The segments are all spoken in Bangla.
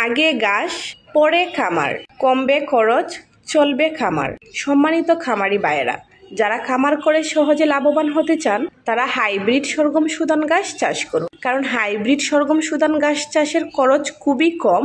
আগে ঘাস পরে খামার, কমবে খরচ চলবে খামার। সম্মানিত খামারি ভাইয়েরা, যারা খামার করে সহজে লাভবান হতে চান তারা হাইব্রিড সরগম সুদান ঘাস চাষ করুন। কারণ হাইব্রিড সরগম সুদান ঘাস চাষের খরচ খুবই কম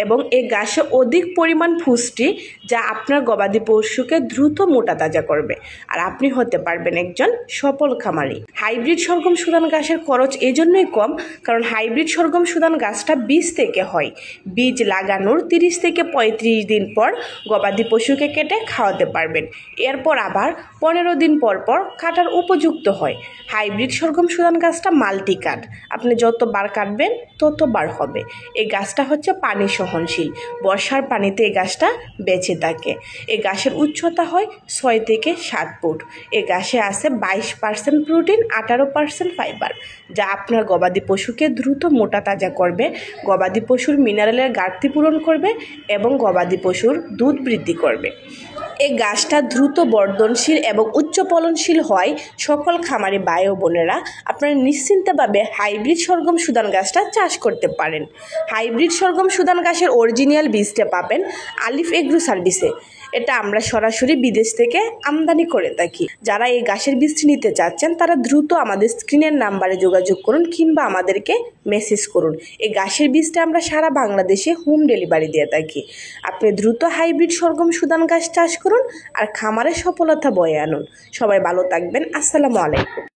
এবং এই ঘাসে অধিক পরিমাণ পুষ্টি, যা আপনার গবাদি পশুকে দ্রুত মোটা তাজা করবে আর আপনি হতে পারবেন একজন সফল খামারি। হাইব্রিড সরগম সুদান ঘাসের খরচ এজন্যই কম কারণ হাইব্রিড সরগম সুদান ঘাসটা বীজ থেকে হয়। বীজ লাগানোর 30 থেকে 35 দিন পর গবাদি পশুকে কেটে খাওয়াতে পারবেন। এরপর আবার 15 দিন পর পর কাটার উপযুক্ত হয়। হাইব্রিড সরগম সুদান গাছটা মাল্টি কাট, আপনি যতবার কাটবেন ততবার হবে। এই গাছটা হচ্ছে পানি সহনশীল, বর্ষার পানিতে এই গাছটা বেঁচে থাকে। এই গাছের উচ্চতা হয় 6 থেকে 7 ফুট। এই গাছে আছে 22% প্রোটিন, 18% ফাইবার, যা আপনার গবাদি পশুকে দ্রুত মোটা তাজা করবে, গবাদি পশুর মিনারেলের ঘাটতি পূরণ করবে এবং গবাদি পশুর দুধ বৃদ্ধি করবে। এই গাছটা দ্রুত বর্ধনশীল এবং উচ্চ ফলনশীল হয়। সকল খামারি ভাই ও বোনেরা, আপনারা নিশ্চিন্তভাবে হাইব্রিড সরগম সুদান গাছটা চাষ করতে পারেন। হাইব্রিড সরগম সুদান গাছের অরিজিনাল বীজটা পাবেন আলিফ এগ্রো সার্ভিসে। এটা আমরা সরাসরি বিদেশ থেকে আমদানি করে থাকি। যারা এই গাছের বীজটি নিতে চাচ্ছেন তারা দ্রুত আমাদের স্ক্রিনের নাম্বারে যোগাযোগ করুন কিংবা আমাদেরকে মেসেজ করুন। এই গাছের বীজটা আমরা সারা বাংলাদেশে হোম ডেলিভারি দিয়ে থাকি। আপনি দ্রুত হাইব্রিড সরগম সুদান গাছ চাষ করুন আর খামারে সফলতা বয়ে আনুন। সবাই ভালো থাকবেন। আসসালামু আলাইকুম।